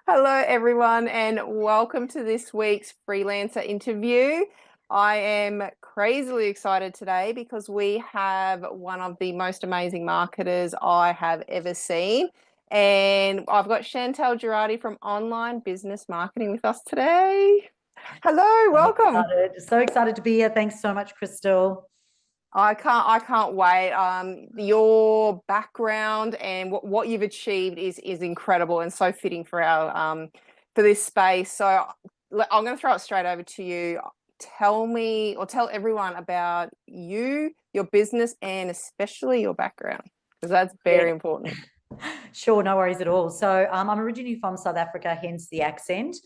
Hello, everyone, and welcome to this week's freelancer interview. I am crazily excited today because we have one of the most amazing marketers I have ever seen. And I've got Chantel Girardi from Online Business Marketing with us today. Hello, welcome. So excited to be here. Thanks so much, Crystal. I can't wait. Your background and what you've achieved is incredible and so fitting for our for this space. So I'm going to throw it straight over to you. Tell me or tell everyone about you, your business, and especially your background, because that's very Yeah, important. sure, no worries at all. So I'm originally from South Africa, hence the accent.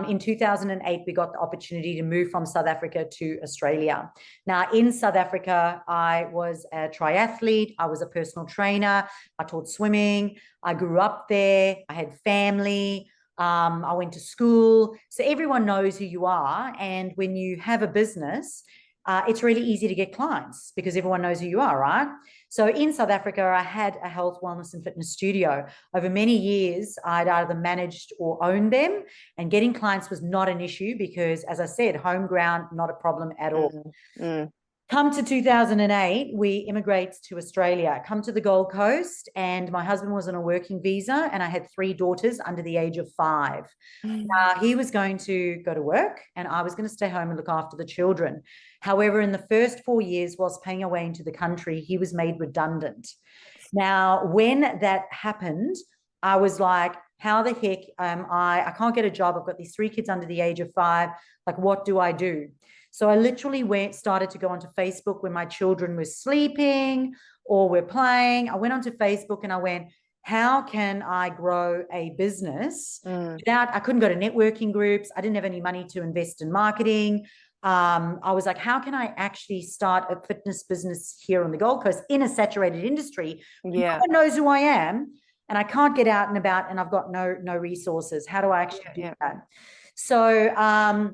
In 2008, we got the opportunity to move from South Africa to Australia. Now, in South Africa, I was a triathlete. I was a personal trainer. I taught swimming. I grew up there. I had family. I went to school. So everyone knows who you are. And when you have a business, it's really easy to get clients because everyone knows who you are, right? So in South Africa, I had a health, wellness, and fitness studio. Over many years, I'd either managed or owned them, and getting clients was not an issue because, as I said, home ground, not a problem at all. Mm, mm. Come to 2008, we immigrate to Australia, come to the Gold Coast, and my husband was on a working visa, and I had three daughters under the age of 5. He was going to go to work, and I was going to stay home and look after the children. However, in the first 4 years, whilst paying away into the country, he was made redundant. Now, when that happened, I was like, how the heck am I? I can't get a job. I've got these three kids under the age of 5. Like, what do I do? So I literally started to go onto Facebook when my children were sleeping or were playing. I went onto Facebook and I went, how can I grow a business without, I couldn't go to networking groups. I didn't have any money to invest in marketing. I was like, how can I actually start a fitness business here on the Gold Coast in a saturated industry? No Yeah, one knows who I am and I can't get out and about and I've got no resources. How do I actually do yeah, that? So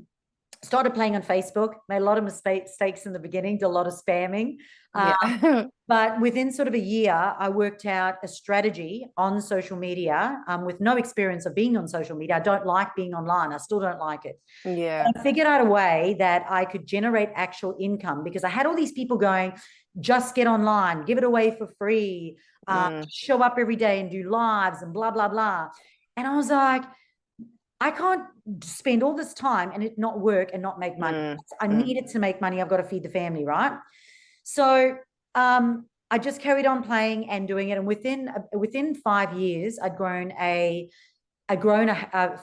started playing on Facebook, made a lot of mistakes in the beginning, did a lot of spamming. yeah. But within sort of a year, I worked out a strategy on social media with no experience of being on social media. I don't like being online. I still don't like it. Yeah. I figured out a way that I could generate actual income because I had all these people going, just get online, give it away for free, show up every day and do lives and blah, blah, blah. And I was like, I can't spend all this time and it not work and not make money. Mm, I mm. needed to make money. I've got to feed the family, right? So I just carried on playing and doing it. And within 5 years, I'd grown a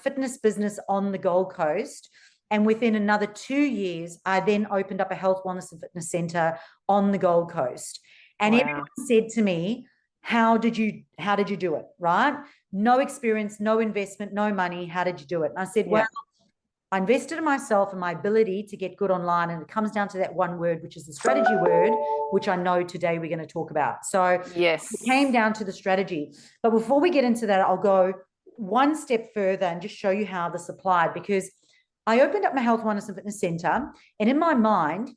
fitness business on the Gold Coast. And within another 2 years, I then opened up a health, wellness, and fitness center on the Gold Coast. And Wow. everyone said to me, how did you do it? Right? No experience, no investment, no money. How did you do it? And I said, well, Yeah. I invested in myself and my ability to get good online. And it comes down to that one word, which is the strategy word, which I know today we're going to talk about. So it came Yes. down to the strategy. But before we get into that, I'll go one step further and just show you how this applied because I opened up my health, wellness, and fitness center. And in my mind,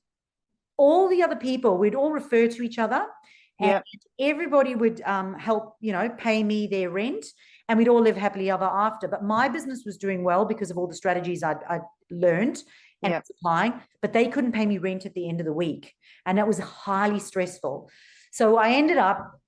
all the other people, we'd all refer to each other and Yeah. everybody would help, pay me their rent and we'd all live happily ever after. But my business was doing well because of all the strategies I'd learned and Yeah. applying, but they couldn't pay me rent at the end of the week. And that was highly stressful. So I ended up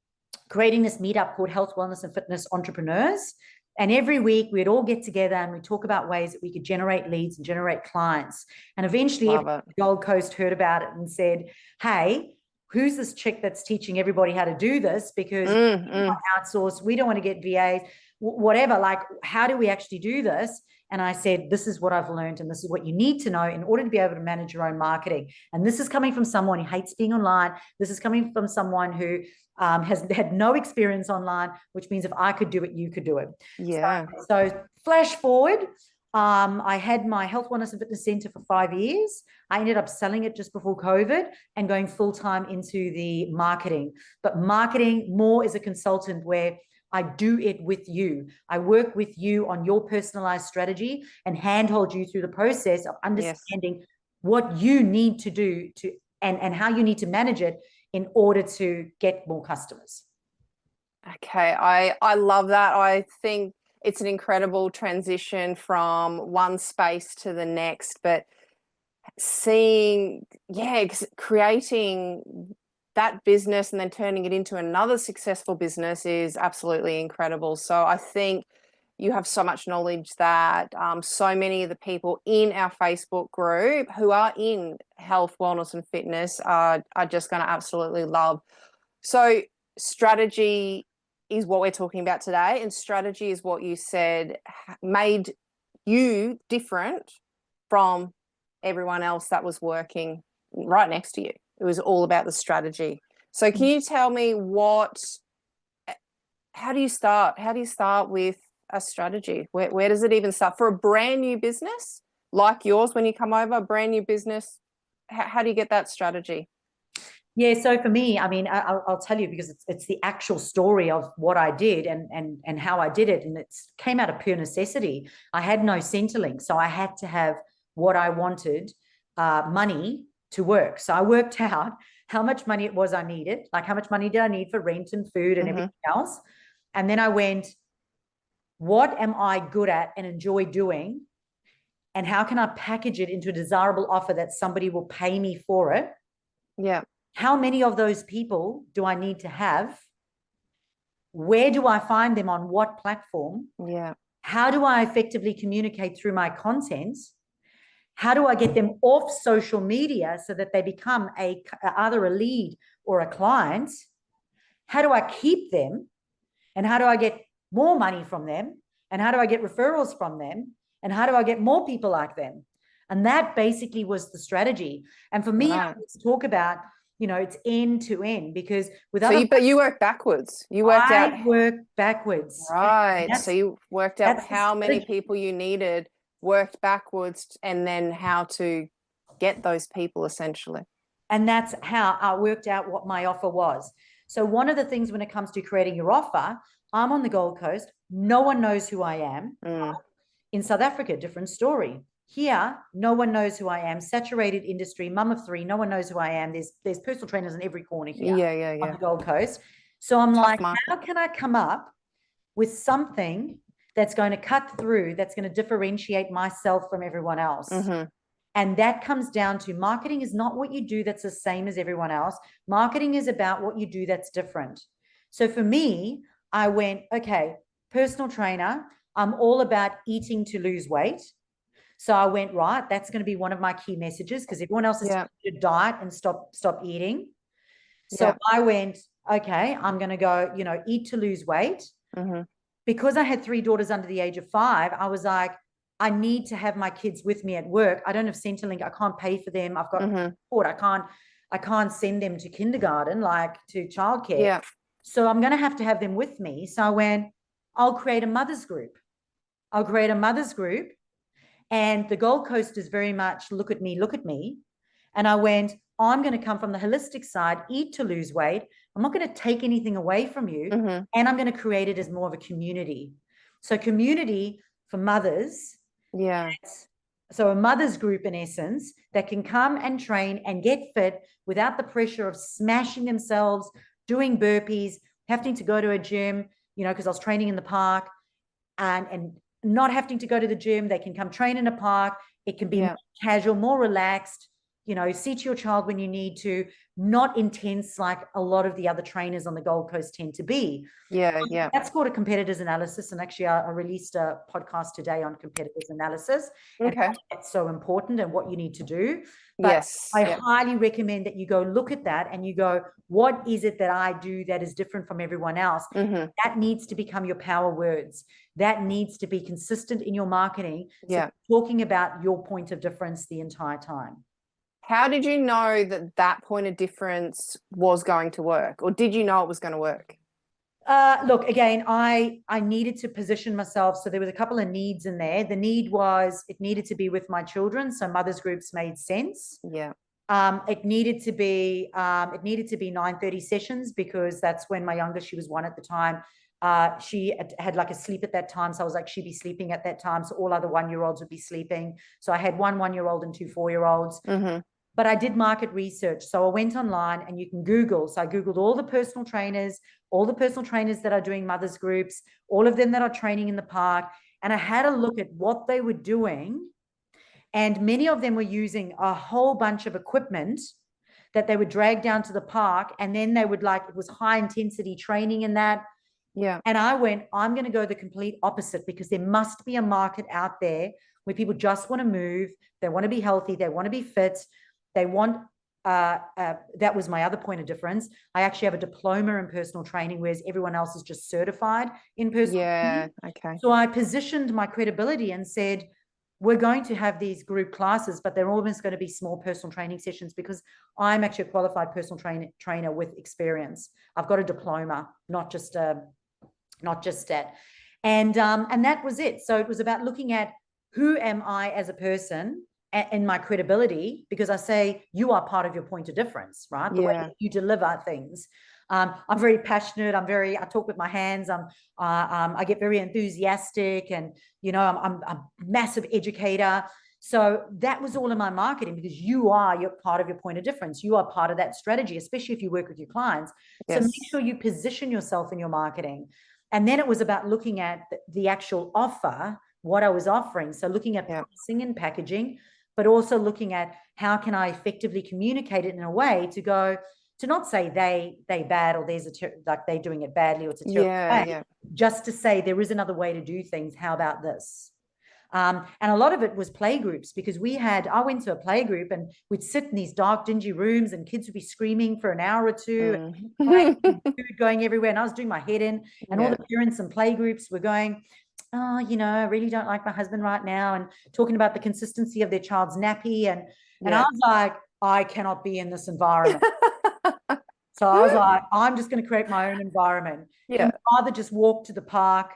creating this meetup called Health, Wellness, and Fitness Entrepreneurs. And every week we'd all get together and we'd talk about ways that we could generate leads and generate clients. And eventually, Love it. Gold Coast heard about it and said, hey, who's this chick that's teaching everybody how to do this? Because Mm, we want mm. to outsource, we don't want to get VAs, whatever. Like, how do we actually do this? And I said, this is what I've learned, and this is what you need to know in order to be able to manage your own marketing. And this is coming from someone who hates being online. This is coming from someone who has had no experience online, which means if I could do it, you could do it. Yeah. So flash forward, I had my health, wellness, and fitness center for 5 years. I ended up selling it just before COVID and going full time into the marketing. But marketing more as a consultant where I do it with you. I work with you on your personalized strategy and handhold you through the process of Yes. understanding what you need to do and how you need to manage it in order to get more customers. Okay. I love that. I think it's an incredible transition from one space to the next, but seeing, yeah, creating that business and then turning it into another successful business is absolutely incredible. So I think you have so much knowledge that so many of the people in our Facebook group who are in health, wellness, and fitness are just going to absolutely love. So strategy is what we're talking about today, and strategy is what you said made you different from everyone else that was working right next to you. It was all about the strategy. So can you tell me how do you start? How do you start with a strategy? Where does it even start for a brand new business like yours? When you come over, a brand new business, how do you get that strategy? Yeah, so for me, I mean, I'll tell you, because it's the actual story of what I did and how I did it, and it came out of pure necessity. I had no Centrelink, so I had to have what I wanted, money to work. So I worked out how much money it was I needed, like how much money did I need for rent and food and everything else, and then I went, what am I good at and enjoy doing, and how can I package it into a desirable offer that somebody will pay me for it? Yeah. How many of those people do I need to have? Where do I find them, on what platform? Yeah. How do I effectively communicate through my content? How do I get them off social media so that they become either a lead or a client? How do I keep them? And how do I get more money from them? And how do I get referrals from them? And how do I get more people like them? And that basically was the strategy. And for me, I talk about, it's end to end, because with but you work backwards. You worked out. I work backwards. Right. So you worked out how many people you needed, worked backwards, and then how to get those people essentially. And that's how I worked out what my offer was. So one of the things when it comes to creating your offer, I'm on the Gold Coast. No one knows who I am. In South Africa, different story. Here, no one knows who I am. Saturated industry, mum of three. No one knows who I am. There's personal trainers in every corner here on the Gold Coast. So I'm like, how can I come up with something that's going to cut through, that's going to differentiate myself from everyone else? And that comes down to, marketing is not what you do that's the same as everyone else. Marketing is about what you do that's different. So for me, I went, okay, personal trainer. I'm all about eating to lose weight. So I went, right, that's going to be one of my key messages, because everyone else is to diet and stop eating. So I went, okay, I'm going to go, eat to lose weight. Because I had 3 daughters under the age of 5, I was like, I need to have my kids with me at work. I don't have Centrelink. I can't pay for them. I've got support. I can't send them to kindergarten, like to childcare. So I'm going to have them with me. So I went, I'll create a mother's group. And the Gold Coast is very much look at me, look at me. And I went, I'm going to come from the holistic side, eat to lose weight. I'm not going to take anything away from you. And I'm going to create it as more of a community. So community for mothers. Yeah. So a mother's group, in essence, that can come and train and get fit without the pressure of smashing themselves, doing burpees, having to go to a gym, because I was training in the park, and not having to go to the gym. They can come train in a park. It can be more casual, more relaxed, seat your child when you need to, not intense like a lot of the other trainers on the Gold Coast tend to be. That's called a competitors analysis. And actually I released a podcast today on competitors analysis and how that's so important and what you need to do. But I highly recommend that you go look at that and you go, what is it that I do that is different from everyone else? That needs to become your power words. That needs to be consistent in your marketing. So talking about your point of difference the entire time. How did you know that point of difference was going to work, or did you know it was going to work? Look, again, I needed to position myself. So there was a couple of needs in there. The need was, it needed to be with my children. So mothers groups made sense. It needed to be 9:30 sessions, because that's when my youngest, she was 1 at the time. She had like a sleep at that time. So I was like, she'd be sleeping at that time. So all other 1-year-olds would be sleeping. So I had 1 1-year-old and 2 4-year-olds. but I did market research. So I went online, and you can Google. So I Googled all the personal trainers that are doing mothers groups, all of them that are training in the park. And I had a look at what they were doing. And many of them were using a whole bunch of equipment that they would drag down to the park. And then they would, like, it was high intensity training in that. Yeah. And I went, I'm going to go the complete opposite, because there must be a market out there where people just want to move. They want to be healthy. They want to be fit. They want, that was my other point of difference. I actually have a diploma in personal training, whereas everyone else is just certified in personal training. Okay. So I positioned my credibility and said, we're going to have these group classes, but they're always going to be small personal training sessions, because I'm actually a qualified personal trainer with experience. I've got a diploma, not just that. And that was it. So it was about looking at, who am I as a person and my credibility, because I say you are part of your point of difference, right? The way that you deliver things. I'm very passionate. I talk with my hands. I get very enthusiastic, and, you know, I'm a massive educator. So that was all in my marketing, because you're part of your point of difference. You are part of that strategy, especially if you work with your clients. So make sure you position yourself in your marketing. And then it was about looking at the actual offer, what I was offering. So looking at pricing and packaging, but also looking at how can I effectively communicate it in a way to not say they bad, or there's like they're doing it badly, or it's a terrible way. Just to say there is another way to do things. How about this? And a lot of it was play groups, because I went to a play group, and we'd sit in these dark, dingy rooms, and kids would be screaming for an hour or two, and food going everywhere. And I was doing my head in, and all the parents and play groups were going, oh, you know, I really don't like my husband right now, and talking about the consistency of their child's nappy. And I was like, I cannot be in this environment. So I was like, I'm just going to create my own environment. And rather just walk to the park,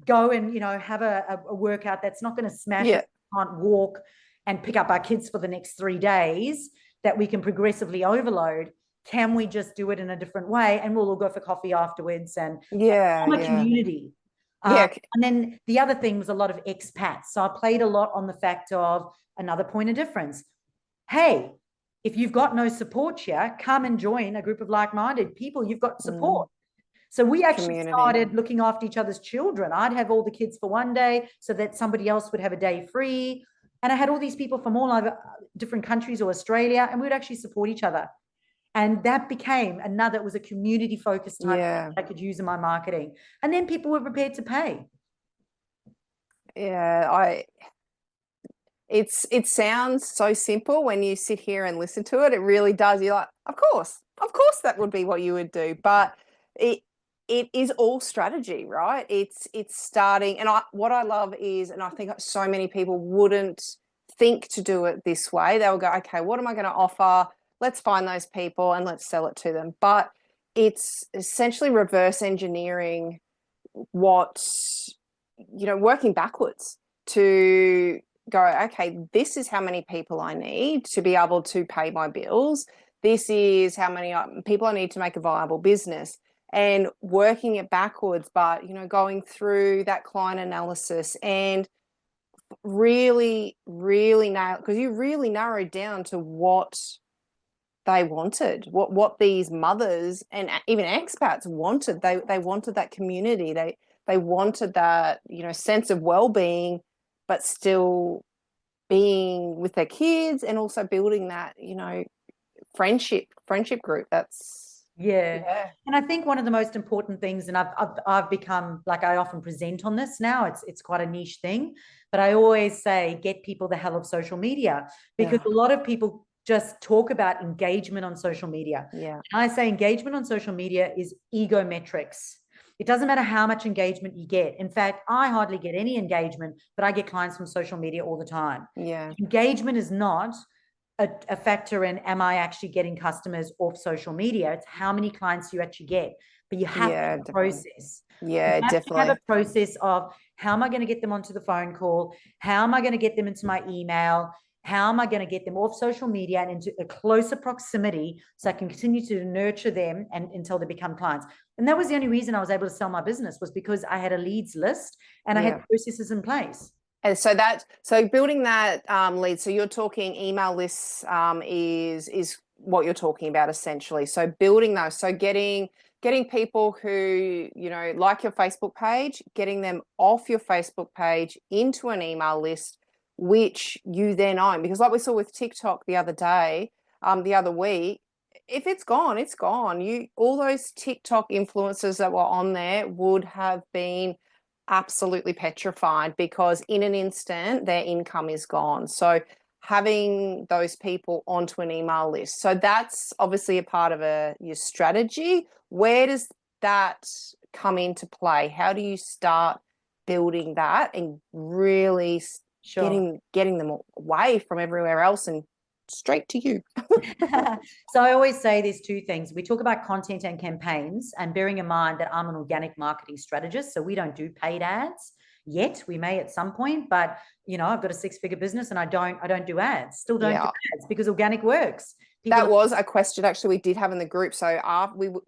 go and, you know, have a workout that's not going to smash it, can't walk, and pick up our kids for the next 3 days, that we can progressively overload. Can we just do it in a different way? And we'll all go for coffee afterwards, and form a community. And then the other thing was a lot of expats. So I played a lot on the fact of another point of difference. Hey, if you've got no support here, come and join a group of like-minded people. You've got support. So we actually started looking after each other's children. I'd have all the kids for one day so that somebody else would have a day free. And I had all these people from all over different countries or Australia, and we'd actually support each other. And that became it was a community-focused time I could use in my marketing. And then people were prepared to pay. It sounds so simple when you sit here and listen to it. It really does. You're like, of course that would be what you would do. But it is all strategy, right? It's starting. And what I love is, and I think so many people wouldn't think to do it this way. They'll go, okay, what am I going to offer? Let's find those people and let's sell it to them. But it's essentially reverse engineering working backwards to go, okay, this is how many people I need to be able to pay my bills. This is how many people I need to make a viable business, and working it backwards, but, you know, going through that client analysis and really, really because you really narrowed down to what they wanted, what these mothers and even expats wanted. They wanted that community. They wanted that, you know, sense of well-being, but still being with their kids, and also building that, you know, friendship group. That's and I think one of the most important things, and I've become, like, I often present on this now, it's quite a niche thing, but I always say, get people the hell of social media, because a lot of people just talk about engagement on social media. And I say engagement on social media is ego metrics. It doesn't matter how much engagement you get. In fact, I hardly get any engagement, but I get clients from social media all the time. Engagement is not a factor in, am I actually getting customers off social media? It's how many clients you actually get. But you have to have a process. You have to have a process of, how am I going to get them onto the phone call? How am I going to get them into my email? How am I going to get them off social media and into a closer proximity, so I can continue to nurture them until they become clients? And that was the only reason I was able to sell my business, was because I had a leads list and I had processes in place. And so building that lead. So you're talking email lists is what you're talking about essentially. So building those. So getting people who, you know, like your Facebook page, getting them off your Facebook page into an email list, which you then own. Because like we saw with TikTok the other week, if it's gone, it's gone. All those TikTok influencers that were on there would have been absolutely petrified because in an instant their income is gone. So having those people onto an email list. So that's obviously a part of your strategy. Where does that come into play? How do you start building that and really getting them away from everywhere else and straight to you? So I always say there's two things. We talk about content and campaigns, and bearing in mind that I'm an organic marketing strategist, so we don't do paid ads yet. We may at some point, but you know, I've got a 6-figure business and I don't do ads. Still don't do ads because organic works. That was a question actually we did have in the group. So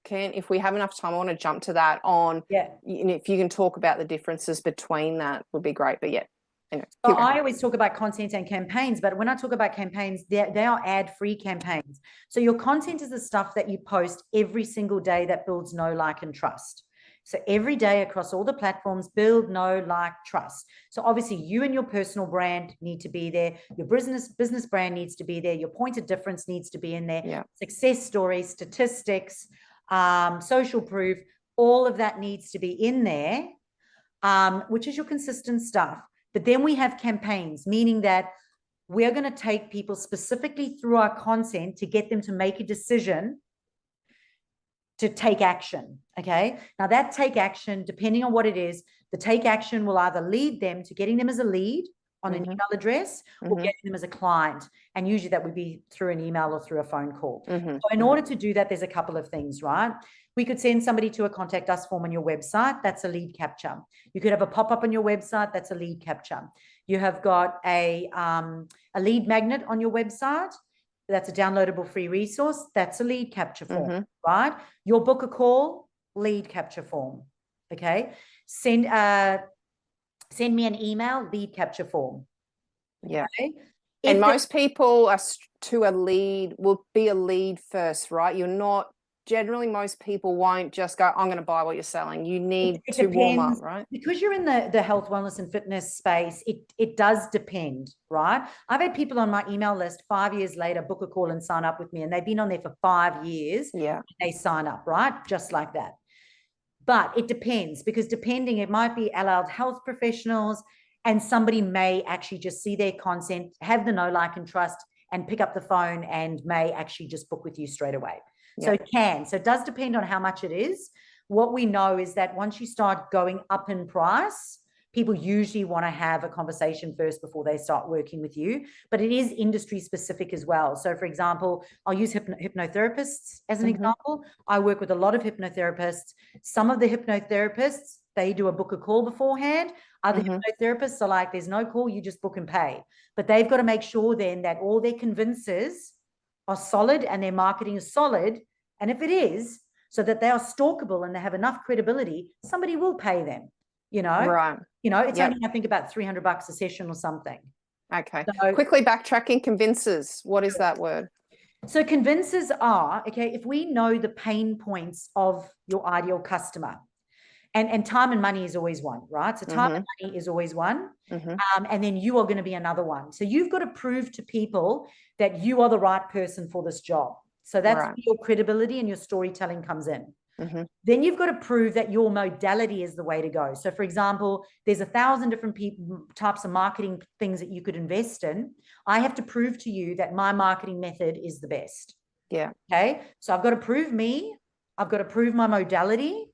if we have enough time, I want to jump to that on. Yeah. If you can talk about the differences between that would be great. But yeah. Anyway, so I always talk about content and campaigns, but when I talk about campaigns, they are ad-free campaigns. So your content is the stuff that you post every single day that builds know, like, and trust. So every day across all the platforms, build, know, like, trust. So obviously you and your personal brand need to be there. Your business brand needs to be there. Your point of difference needs to be in there. Yeah. Success stories, statistics, social proof, all of that needs to be in there, which is your consistent stuff. But then we have campaigns, meaning that we're going to take people specifically through our content to get them to make a decision to take action. Okay. Now that take action, depending on what it is, the take action will either lead them to getting them as a lead on an email address or getting them as a client. And usually that would be through an email or through a phone call. So in order to do that, there's a couple of things, right? We could send somebody to a contact us form on your website. That's a lead capture. You could have a pop-up on your website. That's a lead capture. You have got a lead magnet on your website. That's a downloadable free resource. That's a lead capture form, right? Your book a call, lead capture form. Okay. Send me an email, lead capture form. Okay? Yeah. And most people are will be a lead first, right? Generally, most people won't just go, I'm going to buy what you're selling. You need to warm up, right? Because you're in the health, wellness, and fitness space, it does depend, right? I've had people on my email list 5 years later book a call and sign up with me, and they've been on there for 5 years. Yeah. They sign up, right? Just like that. But it depends, because it might be allied health professionals, and somebody may actually just see their content, have the know, like, and trust, and pick up the phone and may actually just book with you straight away. So it can. So it does depend on how much it is. What we know is that once you start going up in price, people usually want to have a conversation first before they start working with you. But it is industry specific as well. So for example, I'll use hypnotherapists as an example. I work with a lot of hypnotherapists. Some of the hypnotherapists, they do a book a call beforehand. Other hypnotherapists are like, there's no call, you just book and pay. But they've got to make sure then that all their convincers are solid and their marketing is solid. And if it is, so that they are stalkable and they have enough credibility, somebody will pay them, you know? Right. You know, it's only, I think, about $300 a session or something. Okay. So, quickly backtracking, convincers. What is that word? So convincers are, okay, if we know the pain points of your ideal customer, and time and money is always one, right? So time and money is always one. And then you are going to be another one. So you've got to prove to people that you are the right person for this job. So that's where your credibility and your storytelling comes in. Then you've got to prove that your modality is the way to go. So for example, there's 1,000 different types of marketing things that you could invest in. I have to prove to you that my marketing method is the best. Yeah. Okay. So I've got to prove me. I've got to prove my modality.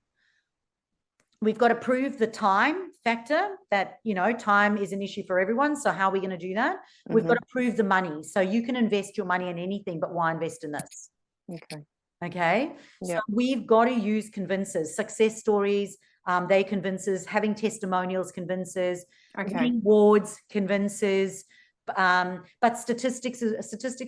We've got to prove the time factor, that, you know, time is an issue for everyone. So how are we going to do that? We've got to prove the money. So you can invest your money in anything, but why invest in this? Okay. So we've got to use convincers, success stories, they convincers, having testimonials convincers, winning awards convincers. But statistics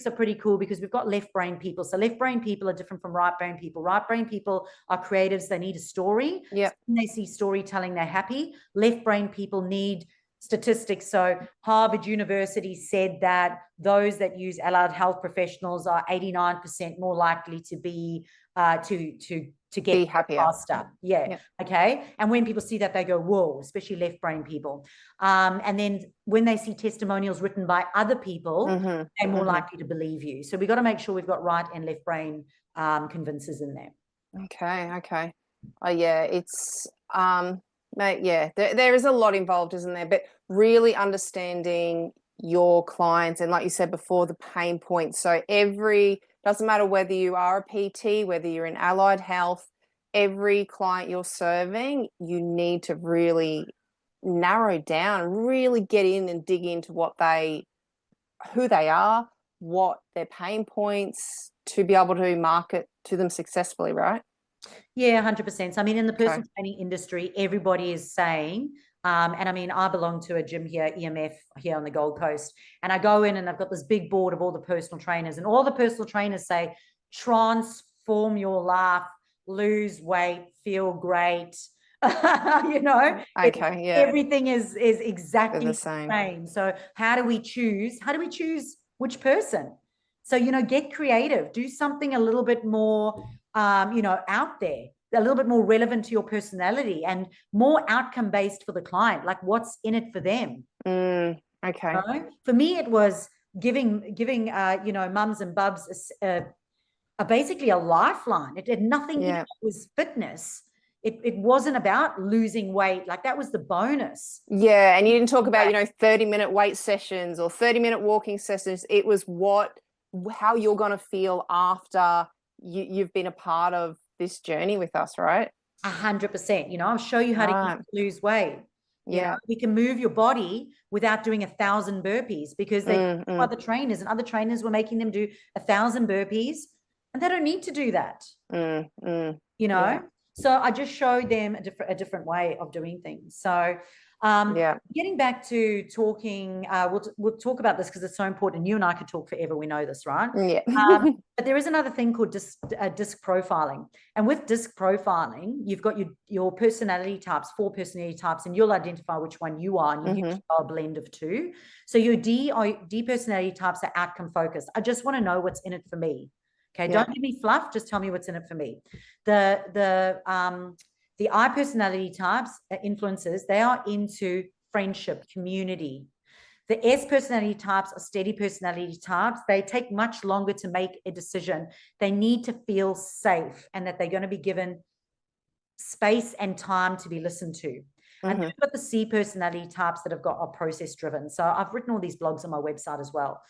are pretty cool because we've got left brain people. So left brain people are different from right brain people. Right brain people are creatives. They need a story. Yeah. When they see storytelling, they're happy. Left brain people need statistics. So Harvard University said that those that use allied health professionals are 89% more likely to be to get happier faster. Yeah. Yep. Okay. And when people see that, they go, whoa, especially left brain people. And then when they see testimonials written by other people, they're more likely to believe you. So we got to make sure we've got right and left brain convincers in there. Okay. Oh yeah, it's mate, yeah, there is a lot involved, isn't there? But really understanding your clients and, like you said before, the pain points. So doesn't matter whether you are a PT, whether you're in allied health, every client you're serving, you need to really narrow down, really get in and dig into who they are, what their pain points, to be able to market to them successfully, right? Yeah, 100%. So, I mean, in the personal training industry, everybody is saying, and I mean, I belong to a gym here, EMF, here on the Gold Coast, and I go in and I've got this big board of all the personal trainers, and all the personal trainers say, transform your life, lose weight, feel great. You know, everything is exactly the same. So how do we choose which person? So, you know, get creative, do something a little bit more you know, out there, a little bit more relevant to your personality and more outcome based for the client, like what's in it for them. Okay. You know? For me, it was giving you know, mums and bubs basically a lifeline. It had nothing to do with fitness. It wasn't about losing weight. Like, that was the bonus. Yeah. And you didn't talk about, you know, 30-minute weight sessions or 30-minute walking sessions. It was how you're going to feel after you've been a part of this journey with us, right? 100%. You know, I'll show you how to lose weight. You know, we can move your body without doing 1,000 burpees, because they other trainers, and other trainers were making them do 1,000 burpees, and they don't need to do that. You know, so I just showed them a different way of doing things. So getting back to talking, we'll talk about this because it's so important. You and I could talk forever. We know this, right? Yeah. But there is another thing called disc profiling. And with disc profiling, you've got your personality types, 4 personality types, and you'll identify which one you are, and you usually are a blend of 2. So your D personality types are outcome focused. I just want to know what's in it for me. Okay, don't give me fluff. Just tell me what's in it for me. The I personality types, influencers, they are into friendship, community. The S personality types are steady personality types. They take much longer to make a decision. They need to feel safe and that they're going to be given space and time to be listened to. And then we've got the C personality types that are process driven. So I've written all these blogs on my website as well.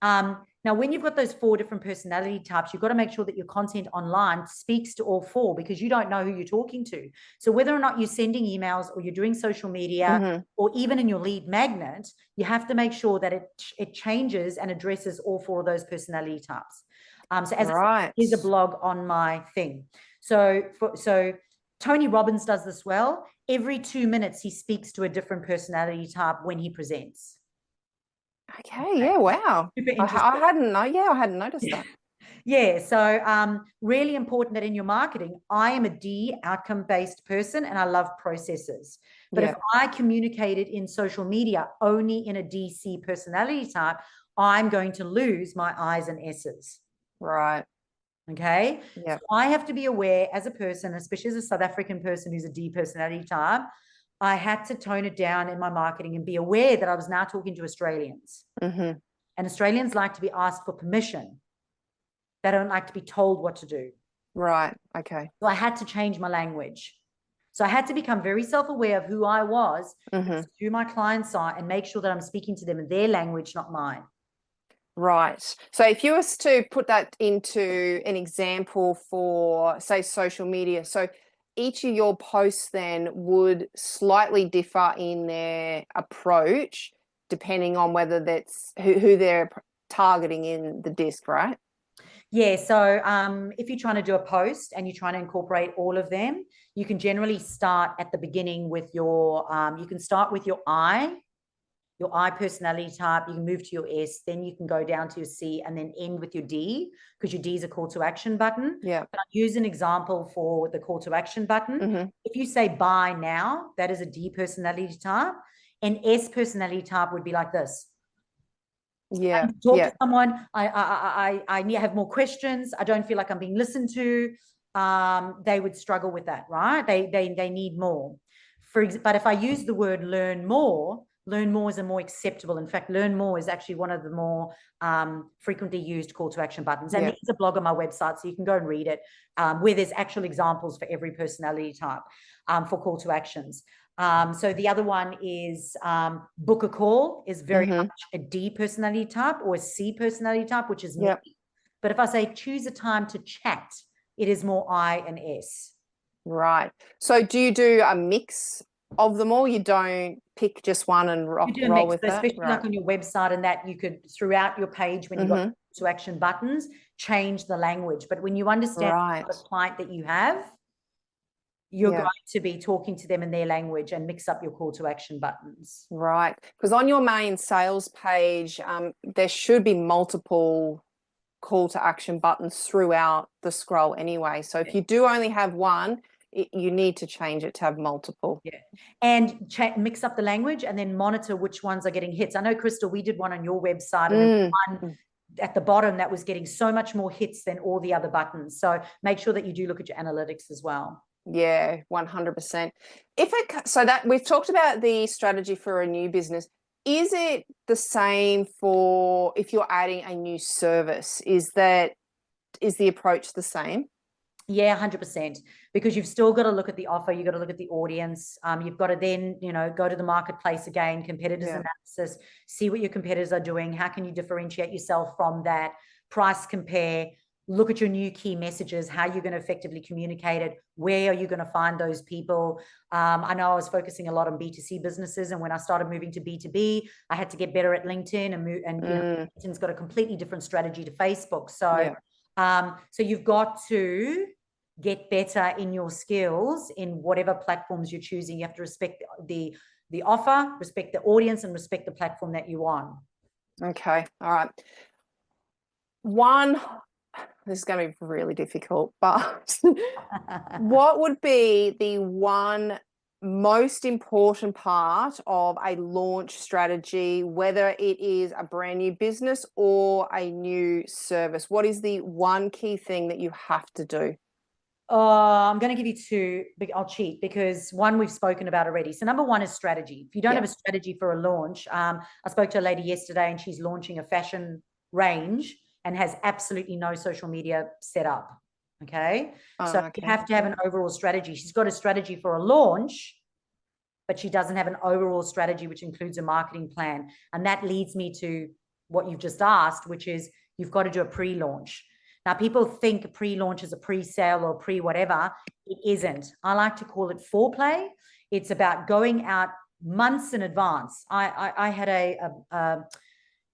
Now, when you've got those 4 different personality types, you've got to make sure that your content online speaks to all 4, because you don't know who you're talking to. So whether or not you're sending emails or you're doing social media or even in your lead magnet, you have to make sure that it changes and addresses all 4 of those personality types. So as I said, here's a blog on my thing. So Tony Robbins does this well. Every 2 minutes, he speaks to a different personality type when he presents. Okay. Yeah. Wow. I hadn't noticed that. Yeah. So really important that in your marketing, I am a D, outcome-based person, and I love processes. But if I communicated in social media only in a DC personality type, I'm going to lose my I's and S's. Right. Okay. So I have to be aware as a person, especially as a South African person who's a D personality type, I had to tone it down in my marketing and be aware that I was now talking to Australians. And Australians like to be asked for permission. They don't like to be told what to do. Right. Okay. So I had to change my language. So I had to become very self-aware of who I was, who my clients are, and make sure that I'm speaking to them in their language, not mine. Right. So if you was to put that into an example for, say, social media, so each of your posts then would slightly differ in their approach depending on whether that's who they're targeting in the disc, right? Yeah. So if you're trying to do a post and you're trying to incorporate all of them, you can generally start at the beginning with your, you can start with your I personality type. You can move to your S, then you can go down to your C and then end with your D, because your D is a call to action button. Yeah. But I'll use an example for the call to action button. If you say buy now, that is a D personality type. An S personality type would be like this. Yeah. Talk Yeah. to someone. I need to have more questions. I don't feel like I'm being listened to. They would struggle with that, right? They need more. But if I use the word learn more is a more acceptable. In fact, learn more is actually one of the more frequently used call to action buttons. And there's a blog on my website, so you can go and read it, where there's actual examples for every personality type for call to actions. So the other one is book a call is very much a D personality type or a C personality type, which is me. But if I say choose a time to chat, it is more I and S. Right. So do you do a mix of them all? You don't pick just one and roll with that? Especially like on your website, and that you could, throughout your page, when you've got to action buttons, change the language. But when you understand the client that you have, you're going to be talking to them in their language and mix up your call to action buttons. Right. Because on your main sales page, there should be multiple call to action buttons throughout the scroll anyway. So if you do only have one, you need to change it to have multiple. Yeah. And mix up the language and then monitor which ones are getting hits. I know, Crystal, we did one on your website and one at the bottom that was getting so much more hits than all the other buttons. So make sure that you do look at your analytics as well. Yeah, 100%. So that we've talked about the strategy for a new business. Is it the same for if you're adding a new service? Is the approach the same? Yeah, 100%. Because you've still got to look at the offer, you've got to look at the audience. You've got to then, go to the marketplace again, competitors analysis, see what your competitors are doing. How can you differentiate yourself from that? Price compare, look at your new key messages, how you're going to effectively communicate it. Where are you going to find those people? I know I was focusing a lot on B2C businesses, and when I started moving to B2B, I had to get better at LinkedIn, and LinkedIn's got a completely different strategy to Facebook. So, so you've got to get better in your skills in whatever platforms you're choosing. You have to respect the offer, respect the audience, and respect the platform that you're on. Okay. All right. This is going to be really difficult, but what would be the one most important part of a launch strategy, whether it is a brand new business or a new service? What is the one key thing that you have to do? I'm going to give you two, but I'll cheat because one we've spoken about already. So number one is strategy. If you don't have a strategy for a launch, I spoke to a lady yesterday and she's launching a fashion range and has absolutely no social media set up. Okay. So you have to have an overall strategy. She's got a strategy for a launch, but she doesn't have an overall strategy, which includes a marketing plan. And that leads me to what you've just asked, which is you've got to do a pre-launch. Now, people think a pre-launch is a pre-sale or pre-whatever. It isn't. I like to call it foreplay. It's about going out months in advance. I had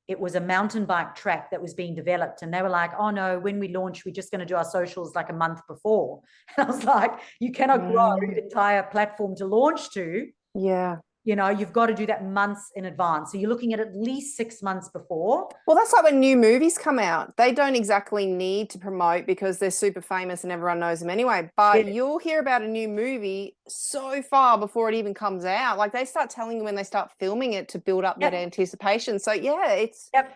it was a mountain bike track that was being developed, and they were like, oh no, when we launch, we're just going to do our socials like a month before. And I was like, you cannot grow an entire platform to launch to. Yeah. You've got to do that months in advance. So you're looking at least 6 months before. Well, that's like when new movies come out. They don't exactly need to promote because they're super famous and everyone knows them anyway. But you'll hear about a new movie so far before it even comes out. Like they start telling you when they start filming it to build up that anticipation. So yeah, it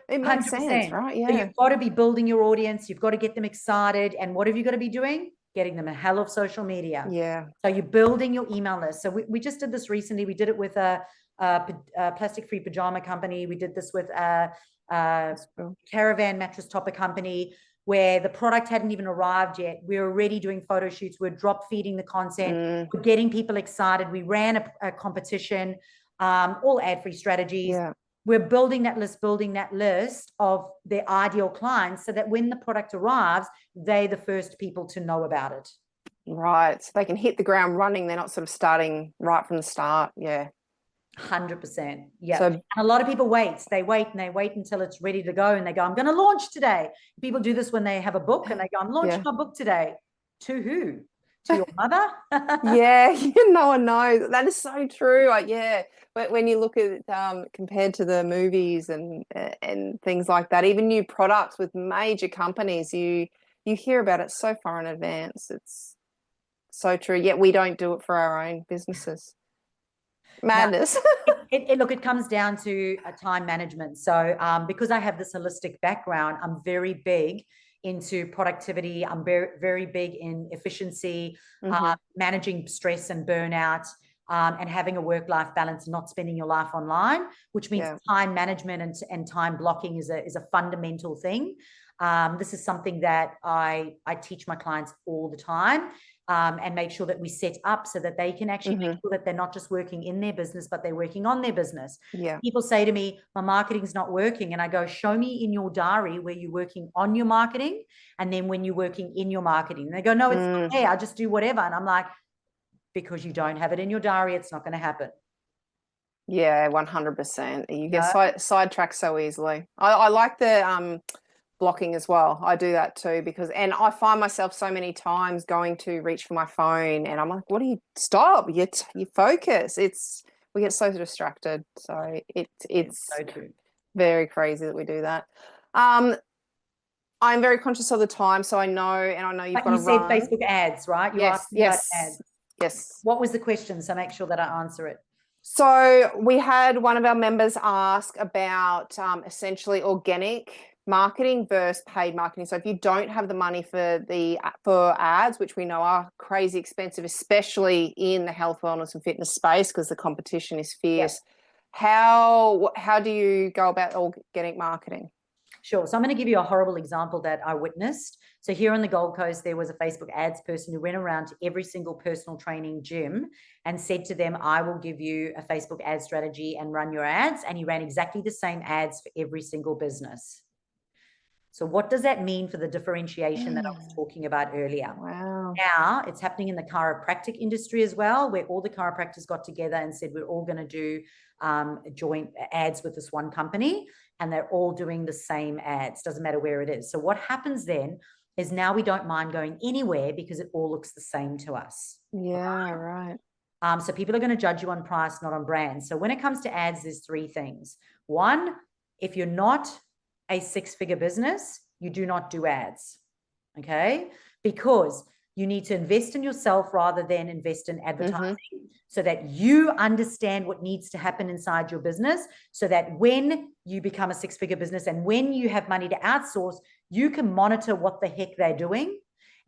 makes 100%. Sense, right? Yeah. So you've got to be building your audience. You've got to get them excited. And what have you got to be doing? Getting them a hell of social media. Yeah. So you're building your email list. So we just did this recently. We did it with a plastic-free pajama company. We did this with a caravan mattress topper company where the product hadn't even arrived yet. We were already doing photo shoots. We're drop feeding the content. We're getting people excited. We ran a competition, all ad-free strategies. Yeah. We're building that list of their ideal clients so that when the product arrives, they're the first people to know about it. Right. So they can hit the ground running. They're not sort of starting right from the start. Yeah. 100%. Yeah. So, and a lot of people wait. They wait until it's ready to go and they go, I'm going to launch today. People do this when they have a book and they go, I'm launching my book today. To who? To your mother? Yeah, no one knows. That is so true. Yeah, but when you look at compared to the movies and things like that, even new products with major companies, you hear about it so far in advance. It's so true. Yet we don't do it for our own businesses. Madness. Look, it comes down to time management. So because I have this holistic background, I'm very big into productivity. I'm very big in efficiency, managing stress and burnout, and having a work-life balance, not spending your life online, which means time management and time blocking is a fundamental thing. This is something that I teach my clients all the time. And make sure that we set up so that they can actually make sure that they're not just working in their business, but they're working on their business. Yeah. People say to me, my marketing's not working. And I go, show me in your diary where you're working on your marketing and then when you're working in your marketing. And they go, no, it's not there. I just do whatever. And I'm like, because you don't have it in your diary, it's not going to happen. Yeah, 100%. You get sidetracked so easily. I like the blocking as well. I do that too and I find myself so many times going to reach for my phone and I'm like, what do you stop? You focus. We get so distracted. So it's so true. Very crazy that we do that. I'm very conscious of the time, so I know you've got to run. You said Facebook ads, right? You're asking about ads. Yes. What was the question? So make sure that I answer it. So we had one of our members ask about essentially organic marketing versus paid marketing. So if you don't have the money for ads, which we know are crazy expensive, especially in the health, wellness, and fitness space because the competition is fierce, how do you go about organic marketing? Sure. So I'm going to give you a horrible example that I witnessed. So here on the Gold Coast, there was a Facebook ads person who went around to every single personal training gym and said to them, I will give you a Facebook ad strategy and run your ads. And he ran exactly the same ads for every single business. So what does that mean for the differentiation that I was talking about earlier? Wow. Now it's happening in the chiropractic industry as well, where all the chiropractors got together and said, we're all going to do joint ads with this one company. And they're all doing the same ads. Doesn't matter where it is. So what happens then is now we don't mind going anywhere because it all looks the same to us. Yeah, right. So people are going to judge you on price, not on brand. So when it comes to ads, there's three things. One, if you're not a six-figure business, you do not do ads, okay? Because you need to invest in yourself rather than invest in advertising so that you understand what needs to happen inside your business so that when you become a six-figure business and when you have money to outsource, you can monitor what the heck they're doing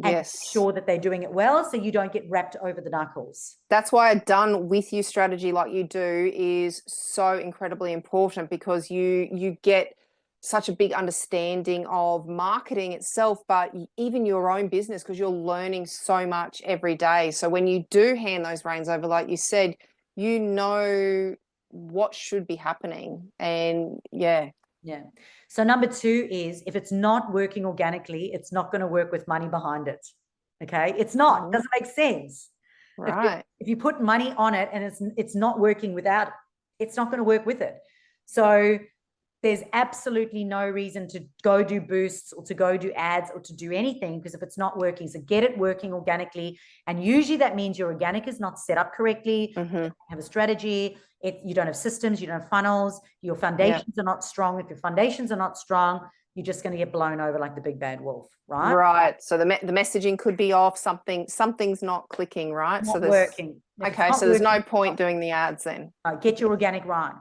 and make sure that they're doing it well so you don't get wrapped over the knuckles. That's why a done with you strategy like you do is so incredibly important because you get such a big understanding of marketing itself, but even your own business because you're learning so much every day. So when you do hand those reins over, like you said, you know what should be happening. And yeah. So number two is if it's not working organically, it's not going to work with money behind it. Okay. It's not, it doesn't make sense. Right. If you put money on it and it's not working without, it's not going to work with it. So there's absolutely no reason to go do boosts or to go do ads or to do anything because if it's not working, so get it working organically. And usually that means your organic is not set up correctly. You don't have a strategy. You don't have systems. You don't have funnels. Your foundations are not strong. If your foundations are not strong, you're just going to get blown over like the big bad wolf, right? Right. So the messaging could be off. Something's not clicking, right? Not working. Okay. So there's no point doing the ads then. Get your organic right.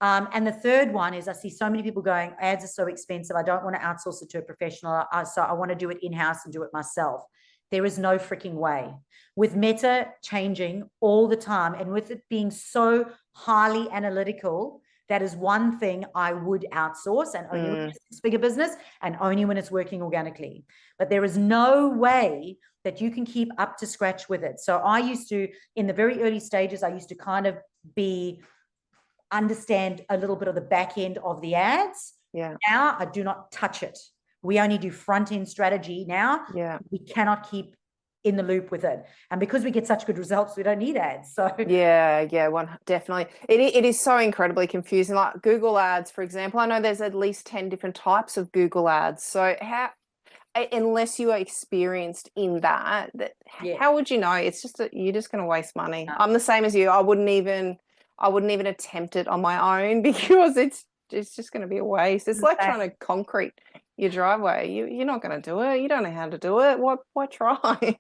And the third one is I see so many people going, ads are so expensive. I don't want to outsource it to a professional. So I want to do it in-house and do it myself. There is no freaking way. With Meta changing all the time and with it being so highly analytical, that is one thing I would outsource and only when it's a six-figure business and only when it's working organically. But there is no way that you can keep up to scratch with it. So I used to, in the very early stages, I used to kind of understand a little bit of the back end of the ads. Yeah. Now I do not touch it. We only do front end strategy now. Yeah. We cannot keep in the loop with it. And because we get such good results, we don't need ads. So definitely. It is so incredibly confusing. Like Google ads, for example, I know there's at least 10 different types of Google ads. So unless you are experienced in that, how would you know? It's just you're just going to waste money. I'm the same as you. I wouldn't even attempt it on my own because it's just going to be a waste. It's like trying to concrete your driveway. You're not going to do it. You don't know how to do it. Why try?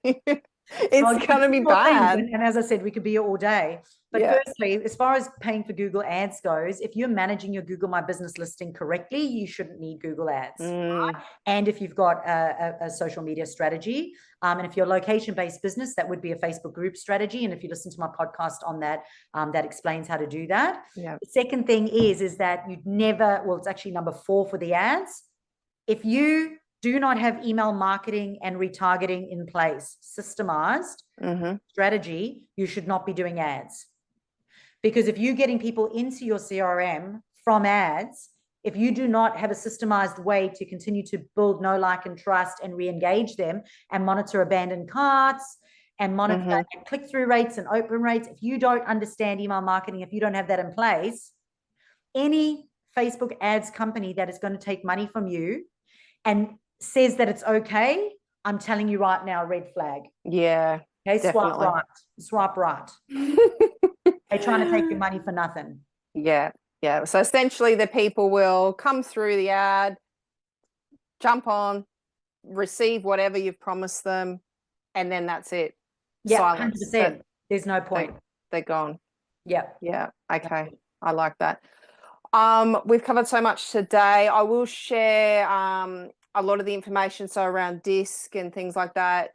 It's going to be bad. And as I said, we could be here all day. But firstly, as far as paying for Google Ads goes, if you're managing your Google My Business listing correctly, you shouldn't need Google Ads. Right? And if you've got a social media strategy, and if you're a location-based business, that would be a Facebook group strategy. And if you listen to my podcast on that, that explains how to do that. Yeah. The second thing is that you'd never, well, it's actually number 4 for the ads. If you do not have email marketing and retargeting in place, systemized strategy, you should not be doing ads. Because if you're getting people into your CRM from ads, if you do not have a systemized way to continue to build know, like, and trust and re-engage them and monitor abandoned carts and monitor click-through rates and open rates, if you don't understand email marketing, if you don't have that in place, any Facebook ads company that is going to take money from you and says that it's okay, I'm telling you right now, red flag. Yeah. Okay, swipe right. Swipe right. They're trying to take your money for nothing. Yeah. Yeah. So essentially the people will come through the ad, jump on, receive whatever you've promised them, and then that's it. Yeah, silence. 100%. There's no point. They're gone. Yeah. Yeah. Okay. I like that. We've covered so much today. I will share a lot of the information, so around DISC and things like that,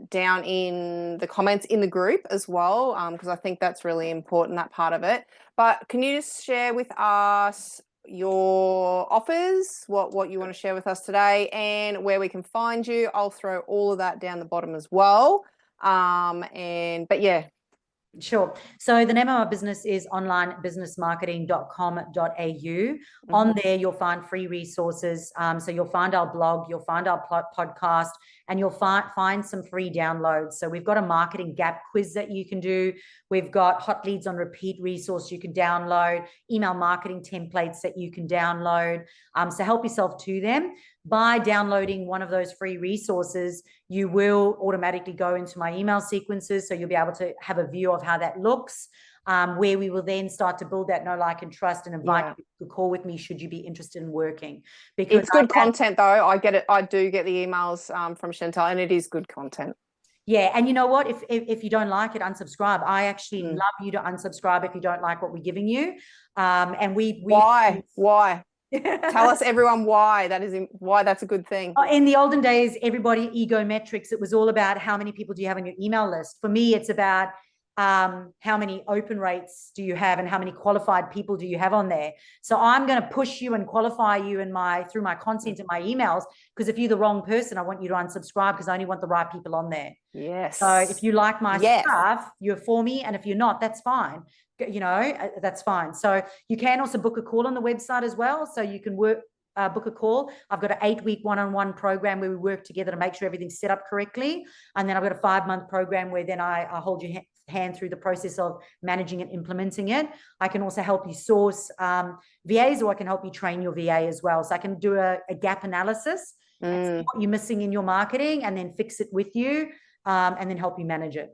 down in the comments in the group as well, because I think that's really important, that part of it. But can you just share with us your offers, what you want to share with us today, and where we can find you? I'll throw all of that down the bottom as well. But yeah. Sure. So the name of our business is onlinebusinessmarketing.com.au. On there, you'll find free resources. So you'll find our blog, you'll find our podcast, and you'll find some free downloads. So we've got a marketing gap quiz that you can do. We've got hot leads on repeat resource you can download, email marketing templates that you can download. So help yourself to them. By downloading one of those free resources, you will automatically go into my email sequences. So you'll be able to have a view of how that looks, where we will then start to build that know, like, and trust, and invite you to call with me should you be interested in working. Because it's good content, though. I get it. I do get the emails from Chantal, and it is good content. Yeah. And you know what? If you don't like it, unsubscribe. I actually love you to unsubscribe if you don't like what we're giving you. And Why? Tell us, everyone, why that's a good thing. In the olden days, everybody ego metrics. It was all about how many people do you have on your email list. For me, it's about how many open rates do you have and how many qualified people do you have on there. So I'm going to push you and qualify you through my content and my emails, because if you're the wrong person, I want you to unsubscribe, because I only want the right people on there. Yes. So if you like my stuff, you're for me, and if you're not, that's fine. You know, that's fine. So you can also book a call on the website as well. So you can book a call. I've got an 8-week one-on-one program where we work together to make sure everything's set up correctly. And then I've got a 5-month program where then I hold your hand through the process of managing and implementing it. I can also help you source VAs, or I can help you train your VA as well. So I can do a gap analysis and see what you're missing in your marketing, and then fix it with you, and then help you manage it.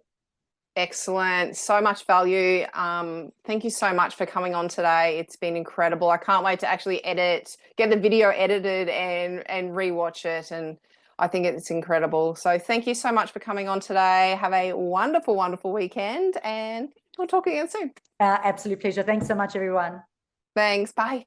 Excellent. So much value. Thank you so much for coming on today. It's been incredible. I can't wait to actually get the video edited and rewatch it. And I think it's incredible. So thank you so much for coming on today. Have a wonderful, wonderful weekend, and we'll talk again soon. Absolute pleasure. Thanks so much, everyone. Thanks. Bye.